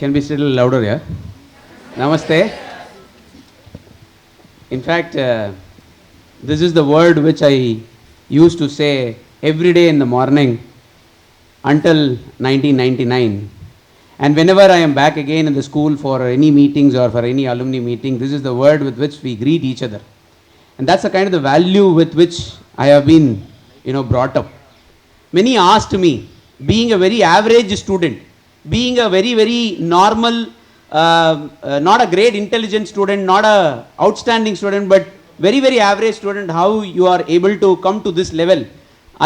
Can be still louder, yeah? Namaste. In fact, this is the word which I used to say every day in the morning until 1999. And whenever I am back again in the school for any meetings or for any alumni meeting, this is the word with which we greet each other. And that's the kind of the value with which I have been, brought up. Many asked me, being a very average student, being a very, very normal, not a great intelligent student, not a outstanding student, but very, very average student, how you are able to come to this level,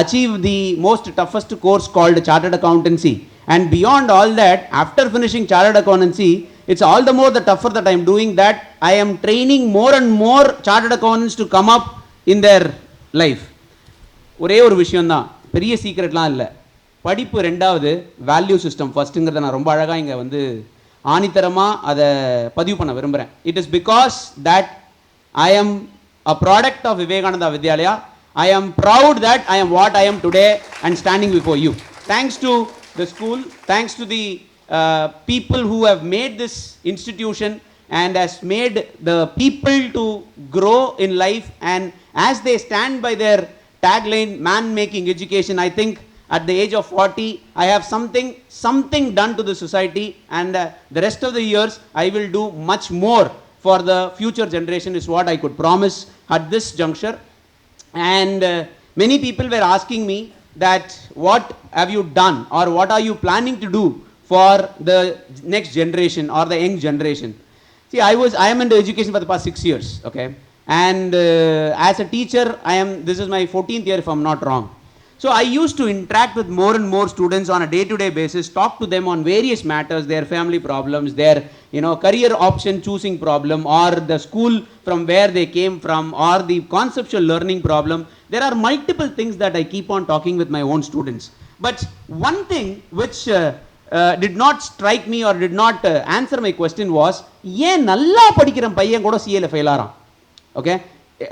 achieve the most toughest course called Chartered Accountancy. And beyond all that, after finishing Chartered Accountancy, it's all the more the tougher that I am doing that. I am training more and more Chartered Accountants to come up in their life. ஒரே ஒரு விஷயம் தான், பெரிய சீக்ரெட்லாம் இல்லை. படிப்பு ரெண்டாவது, value system ஃபஸ்ட்டுங்கிறத நான் ரொம்ப அழகாக இங்கே வந்து ஆணித்தரமாக அதை பதிவு பண்ண விரும்புகிறேன். It is because that I am a product of Vivekananda Vidyalaya. I am proud that I am what I am today and standing before you. Thanks to the school, thanks to the people who have made this institution and has made the people to grow in life, and as they stand by their tagline, man making education, I think at the age of 40 I have something done to the society, and the rest of the years I will do much more for the future generation is what I could promise at this juncture. And many people were asking me that what have you done or what are you planning to do for the next generation or the young generation. See, I am into education for the past 6 years, okay, and as a teacher this is my 14th year if I'm not wrong. So I used to interact with more and more students on a day-to-day basis, talk to them on various matters, their family problems, their career option choosing problem, or the school from where they came from, or the conceptual learning problem. There are multiple things that I keep on talking with my own students. But one thing which did not strike me or did not answer my question was, ஏன் நல்லா படிக்கிற பையன் கூட CA ல fail ஆறான்? Okay,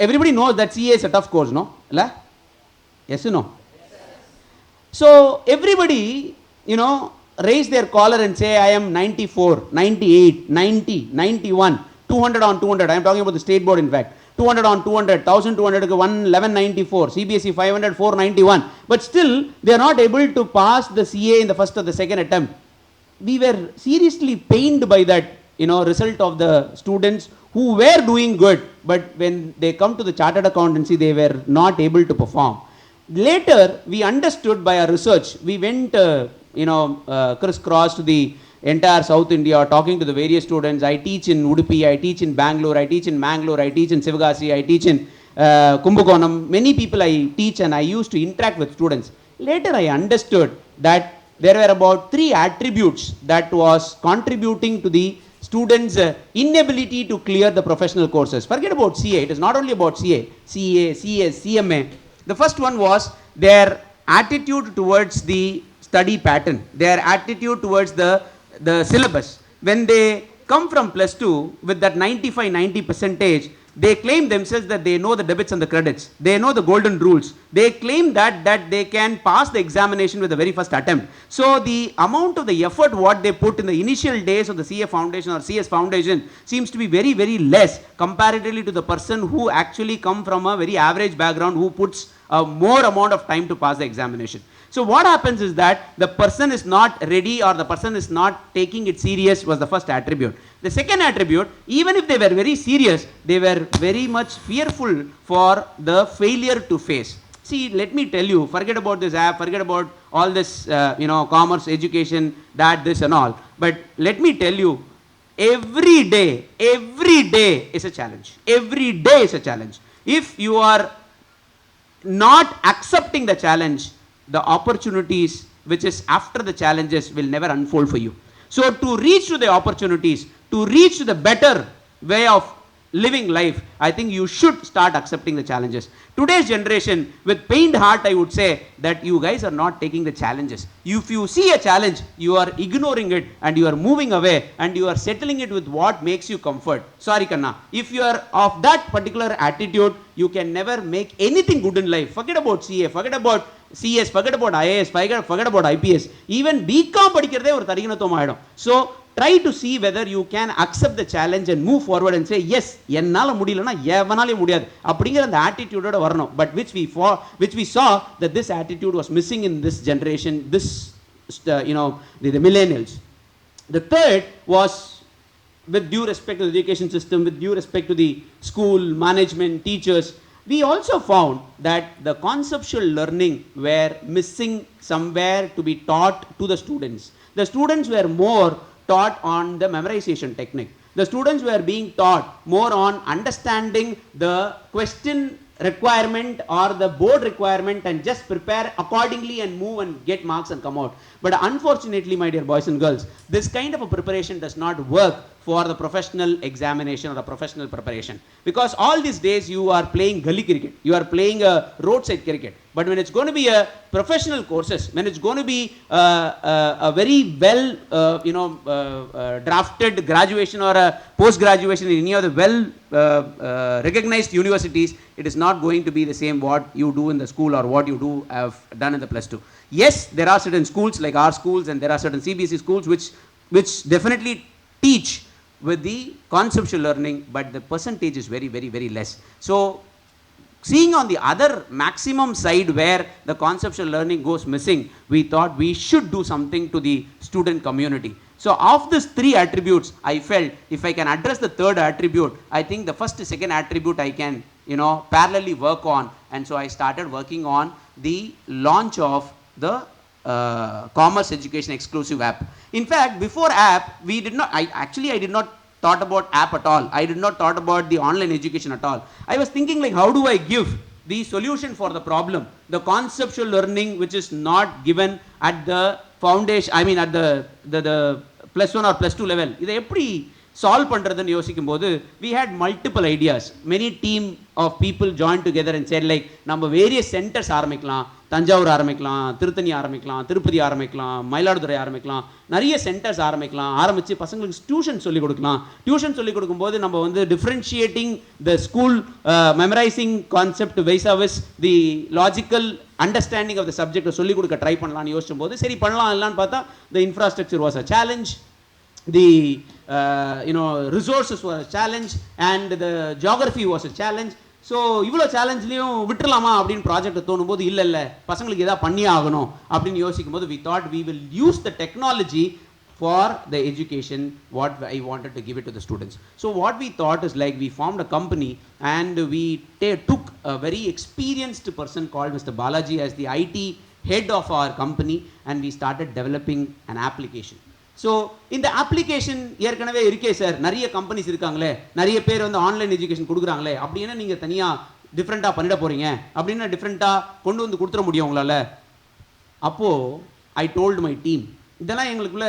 everybody knows that CA is a tough course, no? இல்ல? Yes or no? So everybody, raise their collar and say, I am 94, 98, 90, 91, 200 on 200. I am talking about the state board in fact. 200 on 200, 1200 க்கு 1194, CBSE 500, 491. But still, they are not able to pass the CA in the first or the second attempt. We were seriously pained by that, result of the students who were doing good, but when they come to the Chartered Accountancy, they were not able to perform. Later, we understood by our research. We went, crisscross to the entire South India, talking to the various students. I teach in Udupi, I teach in Bangalore, I teach in Mangalore, I teach in Sivagasi, I teach in Kumbakonam. Many people I teach and I used to interact with students. Later, I understood that there were about 3 attributes that was contributing to the students' inability to clear the professional courses. Forget about CA. It is not only about CA, CS, CMA. The first one was their attitude towards the study pattern, their attitude towards the syllabus. When they come from plus 2 with that 95-90 percentage, they claim themselves that they know the debits and the credits. They know the golden rules. They claim that they can pass the examination with the very first attempt. So the amount of the effort what they put in the initial days of the CA foundation or CS foundation seems to be very, very less comparatively to the person who actually come from a very average background, who puts a more amount of time to pass the examination. So what happens is that the person is not ready or the person is not taking it serious was the first attribute. The second attribute, even if they were very serious, they were very much fearful for the failure to face. See, let me tell you, forget about this app, forget about all this, commerce, education, that, this and all. But let me tell you, every day is a challenge. Every day is a challenge. If you are not accepting the challenge, the opportunities which is after the challenges will never unfold for you. So to reach to the opportunities, to reach to the better way of living life, I think you should start accepting the challenges. Today's generation, with pained heart, I would say that you guys are not taking the challenges. If you see a challenge, you are ignoring it and you are moving away and you are settling it with what makes you comfort. Sorry, Kanna. If you are of that particular attitude, you can never make anything good in life. Forget about CA, forget about CS, forget about IAS, forget about IPS. Even BCom படிக்கிறதே ஒரு தரிகனத்துவம் ஆயிடும். So try to see whether you can accept the challenge and move forward and say, yes, ennala mudiyalana evanale mudiyadu அப்படிங்கிற அந்த attitude வரணும். But which we saw that this attitude was missing in this generation, this the millennials. The third was, with due respect to the education system, with due respect to the school management, teachers, we also found that the conceptual learning were missing somewhere to be taught to the students. The students were more taught on the memorization technique. The students were being taught more on understanding the question requirement or the board requirement and just prepare accordingly and move and get marks and come out. But unfortunately, my dear boys and girls, this kind of a preparation does not work for the professional examination or the professional preparation, because all these days you are playing gully cricket, you are playing a roadside cricket. But when it's going to be a professional courses, when it's going to be a very well drafted graduation or a post graduation in any of the well recognized universities, it is not going to be the same what you do in the school or what you do have done in the plus 2. Yes, there are certain schools like our schools, and there are certain CBSE schools which definitely teach with the conceptual learning, but the percentage is very, very, very less. So seeing on the other maximum side where the conceptual learning goes missing, we thought we should do something to the student community. So of these three attributes, I felt if I can address the third attribute, I think the first, second attribute I can parallelly work on. And so I started working on the launch of the commerce education exclusive app. In fact, before app, I did not thought about app at all. I did not thought about the online education at all. I was thinking like, how do I give the solution for the problem, the conceptual learning which is not given at the foundation, I mean at the plus 1 or plus 2 level. இதை எப்படி solve பண்ணுறதுன்னு யோசிக்கும் போது we had multiple ideas. Many team of people joined together and said like, நம்ம various centers ஆரம்பிக்கலாம், தஞ்சாவூர் ஆரம்பிக்கலாம், திருத்தணி ஆரம்பிக்கலாம், திருப்பதி ஆரம்பிக்கலாம், மயிலாடுதுறை ஆரம்பிக்கலாம், நிறைய சென்டர்ஸ் ஆரம்பித்து பசங்களுக்கு டியூஷன் சொல்லிக் கொடுக்கலாம். டியூஷன் சொல்லிக் கொடுக்கும்போது நம்ம வந்து differentiating the school memorizing concept wise the logical understanding of the subject சொல்லிக் கொடுக்க ட்ரை பண்ணலாம்னு யோசிக்கும் போது சரி பண்ணலாம் இல்லைன்னு பார்த்தா த infrastructure was a challenge, the resources were a challenge, and the geography was a challenge. So இவ்வளோ சேலஞ்ச்லையும் விட்டுலாமா அப்படின்னு ப்ராஜெக்ட் தோணும் போது இல்லை பசங்களுக்கு எதாவது பண்ணியே ஆகணும் அப்படின்னு யோசிக்கும் போது we thought we will use the technology for the education what I wanted to give it to the students. So what we thought is like we formed a company and we took a very experienced person called Mr. Balaji as the IT head of our company, and we started developing an application. So இந்த application ஏற்கனவே இருக்கே sir, நிறைய companies இருக்காங்களே, நிறைய பேர் வந்து online education கொடுக்குறாங்களே, அப்படின்னா நீங்கள் தனியாக டிஃப்ரெண்ட்டாக பண்ணிட போகிறீங்க அப்படின்னா டிஃப்ரெண்ட்டாக கொண்டு வந்து கொடுத்துட முடியும் உங்களால். அப்போது ஐ டோல்டு மை டீம், இதெல்லாம் எங்களுக்குள்ள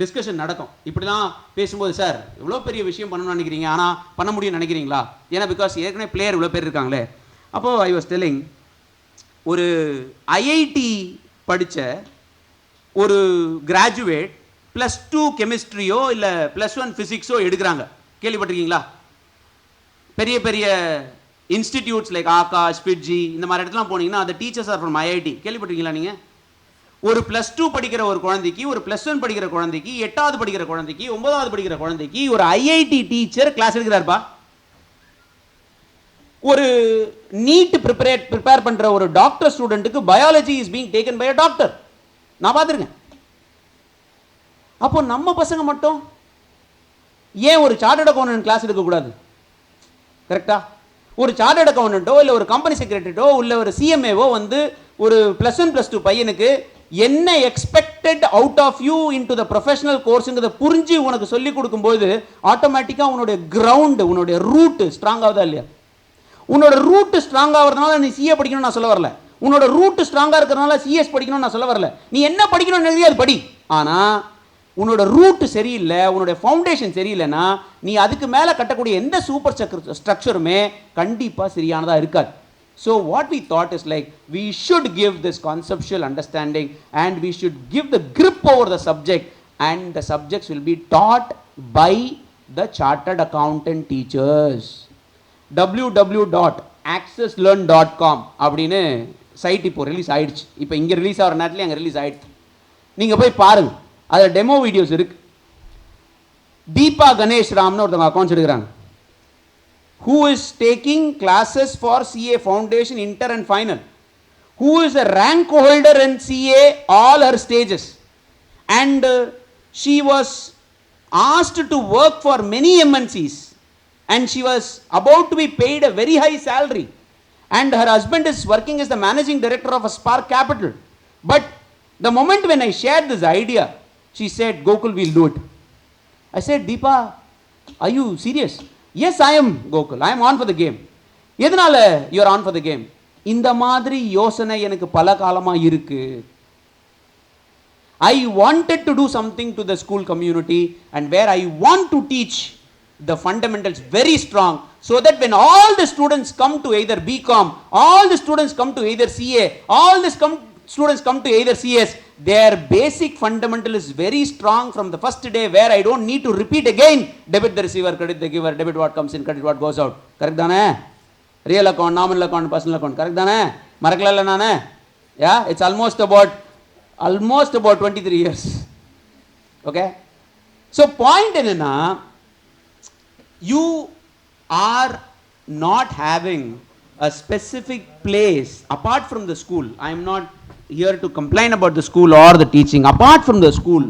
டிஸ்கஷன் நடக்கும். இப்படிலாம் பேசும்போது சார் இவ்வளோ பெரிய விஷயம் பண்ணணும்னு நினைக்கிறீங்க, ஆனால் பண்ண முடியும்னு நினைக்கிறீங்களா? ஏன்னா பிகாஸ் ஏற்கனவே பிளேயர் இவ்வளோ பேர் இருக்காங்களே. அப்போது ஐ வாஸ் டெல்லிங், ஒரு ஐஐடி படித்த ஒரு கிராஜுவேட் ப்ளஸ் 2 கெமிஸ்ட்ரியோ இல்லை ப்ளஸ் 1 ஃபிசிக்ஸோ எடுக்கிறாங்க, கேள்விப்பட்டிருக்கீங்களா? பெரிய பெரிய இன்ஸ்டிடியூட்ஸ் லைக் ஆகாஷ், பிட்ஜி இந்த மாதிரி இடத்துலாம் போனீங்கன்னா அந்த டீச்சர்ஸ் ஆர் ஃப்ரம் ஐஐடி, கேள்விப்பட்டிருக்கீங்களா நீங்கள்? ஒரு ப்ளஸ் 2 படிக்கிற ஒரு குழந்தைக்கு, ஒரு ப்ளஸ் 1 படிக்கிற குழந்தைக்கு, 8வது படிக்கிற குழந்தைக்கு, 9வது படிக்கிற குழந்தைக்கு ஒரு ஐஐடி டீச்சர் கிளாஸ் எடுக்கிறாருப்பா. ஒரு நீட் ப்ரிப்பேர் பண்ணுற ஒரு டாக்டர் ஸ்டூடெண்ட்டுக்கு biology is being taken by a doctor, நான் பார்த்துருக்கேன். அப்போ நம்ம பசங்க மட்டும் ஏன் ஒரு சார்ட்டர்ட் அக்கௌண்டன்ட் கிளாஸ் எடுக்கக்கூடாது? கரெக்டா? ஒரு சார்ட்டர்ட் அக்கௌண்டன்ட்டோ இல்லை ஒரு கம்பெனி செக்ரட்டரியோ இல்லை ஒரு சிஎம்ஏவோ வந்து ஒரு ப்ளஸ் 1 ப்ளஸ் 2 பையனுக்கு என்ன expected out of you in to the professional கோர்ஸுங்கிறத புரிஞ்சு உனக்கு சொல்லிக் கொடுக்கும்போது ஆட்டோமேட்டிக்காக உன்னுடைய கிரவுண்டு, உன்னுடைய ரூட்டு ஸ்ட்ராங் ஆகுதா இல்லையா? உன்னோட ரூட்டு ஸ்ட்ராங் ஆகிறதுனால நீ சிஏ படிக்கணும்னு நான் சொல்ல வரல, உன்னோட ரூட்டு ஸ்ட்ராங்காக இருக்கிறதுனால சிஎஸ் படிக்கணும்னு நான் சொல்ல வரல. நீ என்ன படிக்கணும்னு எழுதி அது படி, ஆனால் உன்னோட ரூட்டு சரியில்லை, உன்னுடைய ஃபவுண்டேஷன் சரியில்லைன்னா நீ அதுக்கு மேலே கட்டக்கூடிய எந்த சூப்பர் ஸ்ட்ரக்சருமே கண்டிப்பாக சரியானதாக இருக்காது. So what we thought is like we should give this conceptual understanding and we should give the grip over the subject, and the subjects will be taught by the chartered accountant teachers. www.axuslearn.com அப்படின்னு side இப்போ release ஆகிடுச்சு. இப்போ இங்கே release ஆகிற நேரத்துலேயே அங்கே release ஆகிடுச்சு. நீங்கள் போய் பாருங்கள், அதில் டெமோ வீடியோஸ் இருக்குது. Deepa Ganesh Ramnu ஒருத்தங்க அக்கௌண்ட்ஸ் எடுக்கிறாங்க, who is taking classes for CA foundation, inter and final, who is a rank holder in CA all her stages, and she was asked to work for many MNCs and she was about to be paid a very high salary, and her husband is working as the managing director of a Spark Capital. But the moment when I shared this idea, she said, Gokul, we'll do it. I said, Deepa, are you serious? Yes, I am, Gokul. I am on for the game. எதனால you are on for the game? இந்த மாதிரி யோசனை எனக்கு பல காலமா இருக்கு. I wanted to do something to the school community, and where I want to teach the fundamentals very strong, so that when all the students come to either BCom, all the students come to either CA, all the students come to either CS, their basic fundamental is very strong from the first day, where I don't need to repeat again, debit the receiver, credit the giver, debit what comes in, credit what goes out. Correct தானே? Real account, nominal account, personal account. Correct தானே? மறக்கல நானே? Yeah, it's almost about 23 years. Okay? So point என்னன்னா, you are not having a specific place apart from the school. I am not here to complain about the school or the teaching. Apart from the school,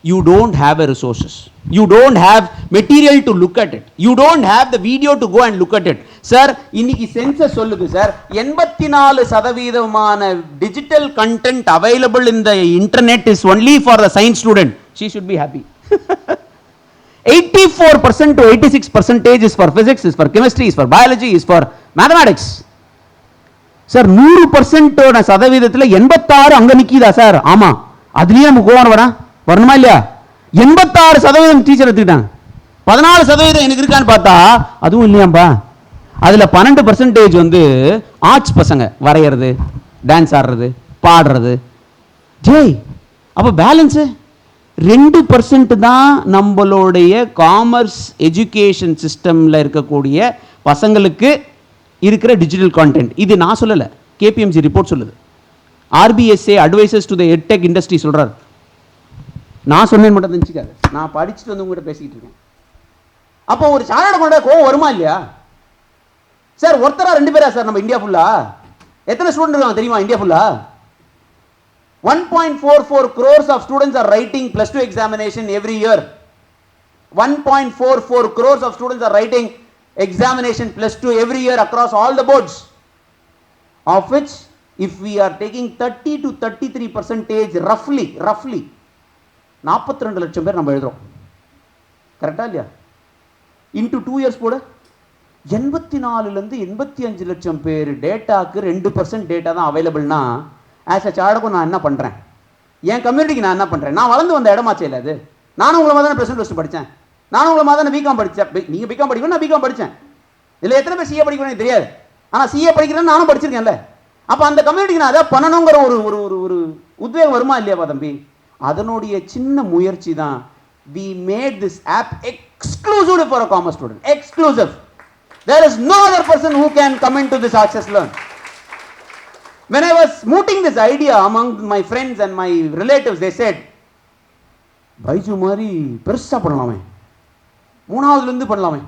you don't have a resources. You don't have material to look at it. You don't have the video to go and look at it. Sir, இன்னைக்கு census சொல்லுது sir, 84% digital content available in the internet is only for the science student. She should be happy. 84% to 86% is for physics, is for chemistry, is for biology, is for mathematics. Sir 100% சதவீதத்தில் 86 அங்க Nikita sir? ஆமா, அதுலயே நமக்கு கோவம் வரணுமா இல்லையா? 86% teacher எடுத்துக்கிட்டாங்க, 14% எனக்கு இருக்கான்னு பார்த்தா அதுவும் இல்லையாம்பா. அதுல 12% வந்து ஆர்ட்ஸ் பசங்க, வரைகிறது, டான்ஸ் ஆடுறது, பாடுறது. ஜெய், அப்ப பேலன்ஸ் 2% தான் நம்மளுடைய காமர்ஸ் எஜுகேஷன் சிஸ்டம்ல இருக்கக்கூடிய பசங்களுக்கு இருக்கிற டிஜிட்டல் கான்டென்ட். இது நான் சொல்லல, கேபிஎம்சி ரிப்போர்ட் சொல்லுது. RBSA advisors to the edtech industry சொல்றாரு. நான் சொன்னேன் மட்டும் தெரிஞ்சுக்காது, நான் படிச்சுட்டு வந்து உங்ககிட்ட பேசிக்கிட்டு இருக்கேன். அப்போ ஒரு சாரோட கொண்ட கோவம் வருமா இல்லையா சார்? ஒருத்தரா 2 பேரா சார்? நம்ம இந்தியா ஃபுல்லா எத்தனை ஸ்டூடெண்ட் இருக்காங்க தெரியுமா? இந்தியா ஃபுல்லா 1.44 crores of students are writing plus 2 examination every year. 1.44 crores of students are writing examination plus 2 every year across all the boards, of which if we are taking 30 to 33% roughly 42 லட்சம் பேர் நம்ம எழுதுறோம். கரெக்டா இல்லையா? into 2 years போட 84 ல இருந்து 85 லட்சம் பேர் டேட்டாக்கு 2% டேட்டா தான் அவைலபிள்னா, ஆஸ் அ சார்டுக்கும் நான் என்ன பண்றேன்? என் கம்யூனிட்டிக்கு நான் என்ன பண்றேன்? நான் வளர்ந்து வந்த இடமாச்சே இல்லை அது. நானும் உங்களை மாதிரி தான் ப்ளஸ் 1 படித்தேன், நானும் உங்களை மாதிரி தான் பிகாம் படித்தேன். நீங்க பிகாம் படிக்கணும், நான் பிகாம் படித்தேன். இதில் எத்தனை பேர் சிஏ படிக்கணும் எனக்கு தெரியாது, ஆனால் சிஏ படிக்கிறேன்னு நானும் படிச்சிருக்கேன்ல. அப்போ அந்த கம்யூனிட்டிக்கு நான் அதை பண்ணணுங்கிற ஒரு ஒரு ஒரு உத்வேகம் வருமா இல்லையாப்பா தம்பி? அதனுடைய சின்ன முயற்சி தான் we made this app exclusive for a commerce student. Exclusive. There is no other person who can come into this AXUS Learn. When I was mooting this idea among my friends and my relatives, they said, Baiju மாதிரி பெருசா பண்ணலாமே, 3வது இருந்து பண்ணலாமே.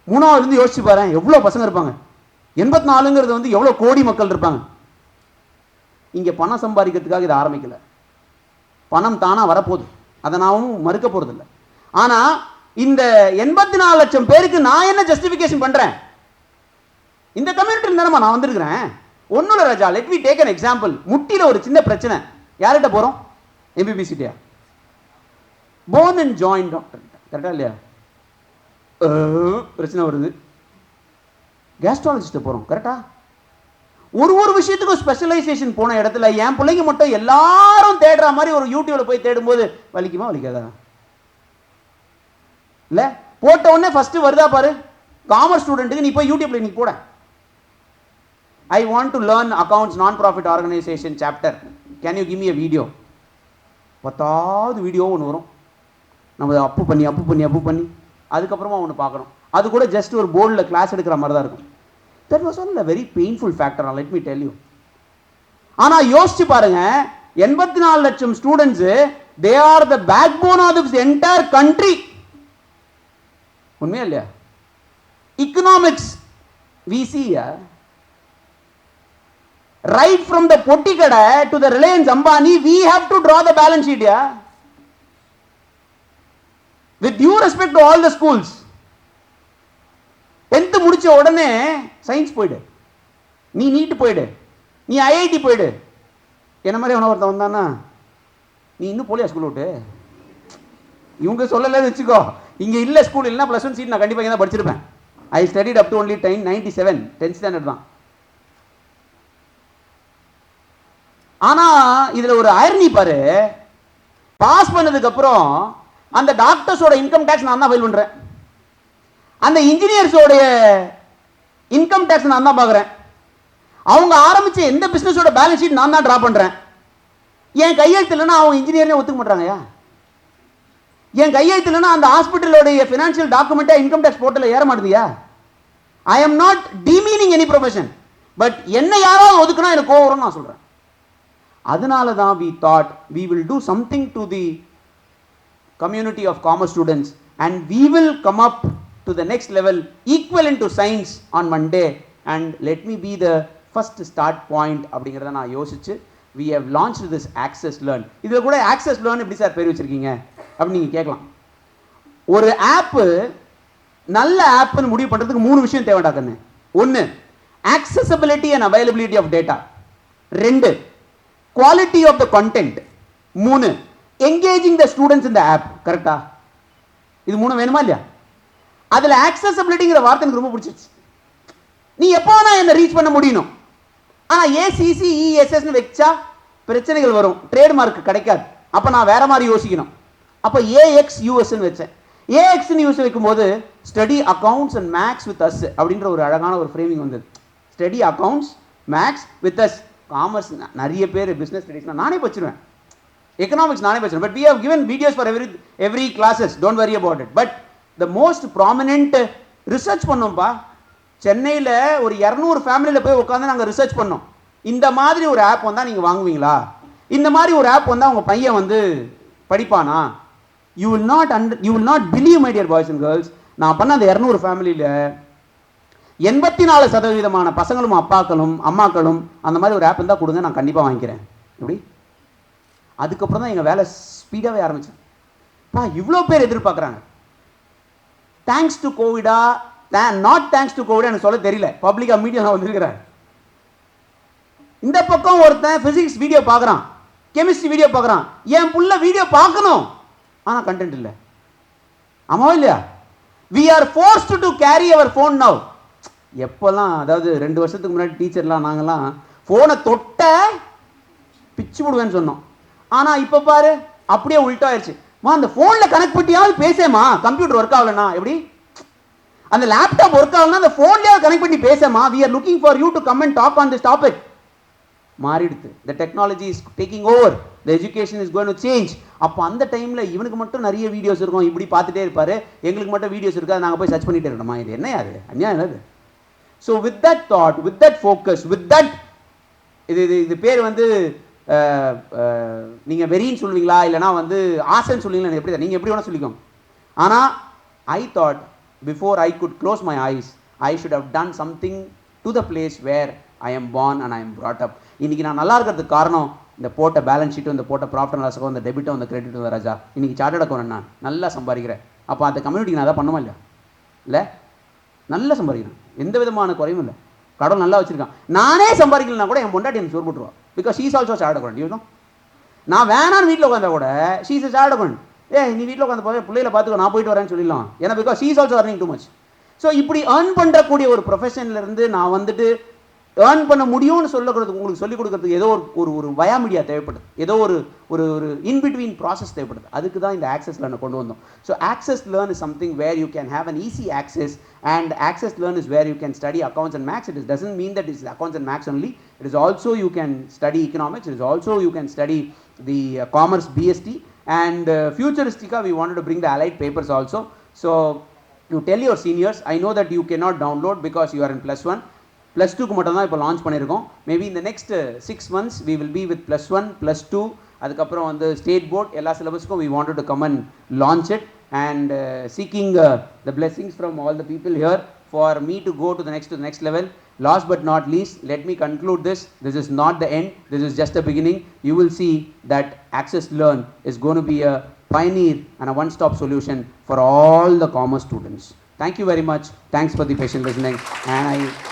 3வது இருந்து யோசிச்சு பாரு, எவ்வளோ பசங்க இருப்பாங்க. 84ங்கிறது வந்து எவ்வளோ கோடி மக்கள் இருப்பாங்க. இங்க பணம் சம்பாதிக்கிறதுக்காக இதை ஆரம்பிக்கல, பணம் தானா வரப்போகுது, அதை நான் மறுக்க போறது இல்லை. ஆனா இந்த 84 லட்சம் பேருக்கு நான் என்ன ஜஸ்டிபிகேஷன் பண்றேன்? இந்த கம்யூனிட்டி தானமா நான் வந்திருக்கிறேன். ஒன்னும் இல்லை ராஜா, let me take an example. முட்டியில் ஒரு சின்ன பிரச்சனை, யார்கிட்ட போறோம்? எம்பிபிசிட்டியா? Bone and joint doctor. கரெக்டா இல்லையா? பிரச்சனை வருது, கேஸ்ட்ராலஜிஸ்ட் போறோம். கரெக்டா? ஒரு விஷயத்துக்கும் ஸ்பெஷலைசேஷன் போன இடத்துல என் பிள்ளைங்க மட்டும் எல்லாரும் தேடுற மாதிரி ஒரு யூடியூப்ல போய் தேடும் போது வலிக்குமா வலிக்காதா? இல்ல போட்ட உடனே ஃபர்ஸ்ட் வருதா பாரு, காமர்ஸ் ஸ்டூடெண்ட்டுக்கு நீ போய் யூடியூப்ல நீ போட, I want to learn accounts non profit organisation chapter, can you give me a video? 10வது வீடியோ ஒன்று வரும், நம்ம அப்பு பண்ணி அதுக்கப்புறமா ஒன்று பார்க்கணும். அது கூட ஜஸ்ட் ஒரு போர்டில் கிளாஸ் எடுக்கிற மாதிரி தான் இருக்கும். That was all a very painful factor, let me tell you. ஆனா யோசிச்சு பாருங்க, 84 லட்சம் students, they are the backbone of this entire country. உண்மையா இல்லையா? economics we see right from the potti kada to the Reliance Ambani, we have to draw the balance sheet. With due respect to all the schools, 10th முடிச்ச உடனே science போயிடு, நீ NEET போயிடு, நீ IIT போயிடு. என்ன மாதிரி ஒருத்தன் வந்தானா, நீ இன்னும் போலியா ஸ்கூல் விட்டு? இவங்க சொல்லலன்னு வச்சுக்கோ, இங்கே இல்லை ஸ்கூல் இல்லைனா +1 சீட் நான் கண்டிப்பாக இங்கே தான் படிச்சிருப்பேன். I studied up to only 97 10th standard தான். ஆனால் இதில் ஒரு ஐரணி பாரு, பாஸ் பண்ணதுக்கப்புறம் அந்த டாக்டர்ஸோட இன்கம் டேக்ஸ் நான் தான் ஃபைல் பண்ணுறேன், அந்த இன்ஜினியர்ஸோடைய இன்கம் டேக்ஸ் நான் தான் பார்க்குறேன், அவங்க ஆரம்பித்த எந்த பிஸ்னஸோட பேலன்ஸ் ஷீட் நான் தான் ட்ரா பண்ணுறேன். என் கையெழுத்து இல்லைன்னா அவங்க இன்ஜினியர்னே ஒத்துக்க மாட்டாங்கயா. என் கையெழுத்து இல்லைன்னா அந்த ஹாஸ்பிட்டலோடைய ஃபினான்ஷியல் டாக்குமெண்ட்டே இன்கம் டேக்ஸ் போர்ட்டலில் ஏற மாட்டேதியா. I am not demeaning any profession, but என்ன யாராவது ஒதுக்குனா எனக்கு கோவம் வரும்னு நான் சொல்கிறேன். அதனால தான் we thought we will do something to the community of commerce students and we will come up to the next level equivalent to science on Monday and let me be the first start point அப்படிங்கிறத நான் யோசிச்சு we have launched this AXUS Learn. இதில் கூட AXUS Learn எப்படி sir பேர் வச்சுருக்கீங்க அப்படின்னு நீங்கள் கேட்கலாம். ஒரு ஆப்பு நல்ல ஆப்புன்னு முடிவு பண்ணுறதுக்கு 3 விஷயம் தேவைடாக்கன்னு. 1 accessibility and availability of data, 2 quality of the content, 3 engaging the students in the app. கரெக்டா? இது 3 வேணுமா இல்லையா? அதில் accessibilityங்கிற வார்த்தை எனக்கு ரொம்ப பிடிச்சிச்சு. நீ எப்போ நான் என்ன ரீச் பண்ண முடியணும். ஆனால் ACCESSன்னு வச்சா பிரச்சனைகள் வரும், ட்ரேட்மார்க் கிடைக்காது. அப்போ நான் வேற மாதிரி யோசிக்கணும். அப்போ AXUSன்னு வச்சேன். AXன்னு யூஸ் வைக்கும்போது study accounts and maths with us அப்படின்ற ஒரு அழகான ஒரு ஃப்ரேமிங் வந்தது. Study accounts maths with us. Commerce நிறைய பேர் பிஸ்னஸ் ஸ்டடிஸ்னால் நானே படிச்சிருவேன், எக்கனாமிக்ஸ் நானே படிச்சிருவேன். But we have given videos for every classes, don't worry about it. But the most prominent research பண்ணோம்ப்பா. சென்னையில் ஒரு 200 ஃபேமிலியில் போய் உட்காந்து நாங்கள் ரிசர்ச் பண்ணோம். இந்த மாதிரி ஒரு ஆப் வந்தால் நீங்கள் வாங்குவீங்களா, இந்த மாதிரி ஒரு ஆப் வந்தால் உங்கள் பையன் வந்து படிப்பானா? You will not believe my dear boys and girls. நான் பண்ண அந்த 200 ஃபேமிலியில் 84% பசங்களும் அம்மாக்களும் அந்த மாதிரி ஒரு ஆப் இருந்தால் கொடுங்க, நான் கண்டிப்பாக வாங்கிக்கிறேன். எப்படி? அதுக்கப்புறம் தான் எங்கள் வேலை ஸ்பீடாகவே ஆரம்பிச்சேன். இவ்வளோ பேர் எதிர்பார்க்குறாங்க. தேங்க்ஸ் டு கோவிடா நாட் தேங்க்ஸ் டு கோவிடா எனக்கு சொல்ல தெரியல, பப்ளிக்காக மீடியா நான் வந்திருக்கிறேன். இந்த பக்கம் ஒருத்தன் ஃபிசிக்ஸ் வீடியோ பார்க்குறான், கெமிஸ்ட்ரி வீடியோ பார்க்குறான். என் புள்ள வீடியோ பார்க்கணும், ஆனால் கண்டென்ட் இல்லை. ஆமாவா இல்லையா? We are forced to carry our phone now. எப்போல்லாம், அதாவது 2 வருஷத்துக்கு முன்னாடி டீச்சர்லாம் நாங்கள்லாம் ஃபோனை தொட்ட பிச்சு விடுவேன்னு சொன்னோம். ஆனால் இப்போ பாரு அப்படியே உள்ட்டாயிருச்சு. அந்த ஃபோனில் கனெக்ட் பண்ணியாவது பேசேமா, கம்ப்யூட்டர் ஒர்க் ஆகலன்னா எப்படி, அந்த லேப்டாப் ஒர்க் ஆகலன்னா அந்த ஃபோன்லேயாவது கனெக்ட் பண்ணி பேசேமா, we are looking for you to come and talk on this topic. மாறிடுது. The technology is taking over, the education is going to change. அப்போ அந்த டைமில் இவனுக்கு மட்டும் நிறைய வீடியோஸ் இருக்கும், இப்படி பார்த்துட்டே இருப்பார், எங்களுக்கு மட்டும் வீடியோஸ் இருக்காது, நாங்கள் போய் சர்ச் பண்ணிகிட்டே இருக்கணுமா? இது என்ன யாரு அநியாயம் என்னது? So with that thought, with that focus, with that இது பேர் வந்து நீங்கள் வெறின்னு சொல்லுவீங்களா இல்லைனா வந்து ஆசைன்னு சொல்லுவீங்களா, எப்படி தான் நீங்கள் எப்படி வேணால் சொல்லிக்கோங்க. ஆனால் I thought before I could close my eyes I should have done something to the place where I am born and I am brought up. இன்றைக்கி நான் நல்லா இருக்கிறதுக்கு காரணம் இந்த போட்ட பேலன்ஸ் ஷீட்டும், இந்த போட்ட ப்ராஃபிட் அண்ட் லாஸுக்கும், இந்த டெபிட்டும், இந்த கிரெடிட்டும் ராஜா. இன்றைக்கி சார்ட்டர்ட் அக்கௌண்ட் நான் நல்லா சம்பாதிக்கிறேன். அப்போ அந்த கம்யூனிட்டிக்கு நான் அதை பண்ணுமா இல்லையா? இல்லை, நல்லா சம்பாதிக்கிறேன், எந்த விதமான குறையும் இல்லை. கடவுள் நல்லா வச்சிருக்கான். நானே சம்பாதிக்கலனா கூட என் பொண்டாட்டி எனக்கு சோறு போட்டுருவா. Because she's also chart account. You know, நான் வேணான்னு வீட்டில் உட்காந்தா கூட ஷீஸ் சார்ட் அக்கௌண்ட். நீ வீட்டில் உட்காந்து போய் பிள்ளைகளை பார்த்துக்கோ, நான் போயிட்டு வரேன்னு சொல்லிடலாம். ஏன்னா because she's also earning too much. So இப்படி ஏர்ன் பண்ணுறக்கூடிய ஒரு ப்ரொஃபஷன்லேருந்து நான் வந்துட்டு ஏர்ன் பண்ண முடியும்னு சொல்லக்கூடாது. உங்களுக்கு சொல்லிக் கொடுக்கறதுக்கு ஏதோ ஒரு வயா மீடியா தேவைப்படுது, ஏதோ ஒரு இன்பிட்வீன் ப்ராசஸ் தேவைப்படுது. அதுக்கு தான் இந்த AXUS Learn கொண்டு வந்தோம். So AXUS Learn is something where you can have an easy access, and AXUS Learn is where you can study accounts and maths. It doesn't mean that it's accounts and maths only. It is also you can study economics. It is also you can study the commerce BST, and futuristica we wanted to bring the allied papers also. So you tell your seniors, I know that you cannot download because you are in +1. +2க்கு மட்டும் தான் இப்போ launch பண்ணியிருக்கோம். Maybe இந்த next 6 months we will be with +1 +2, அதுக்கப்புறம் வந்து state board எல்லா சிலபஸ்க்கும் we wanted to come and launch it. and seeking the blessings from all the people here for me to go to the next level. Last but not least, let me conclude this. This is not the end. This is just the beginning. You will see that Access Learn is going to be a pioneer and a one-stop solution for all the commerce students. Thank you very much. Thanks for the patient listening. And I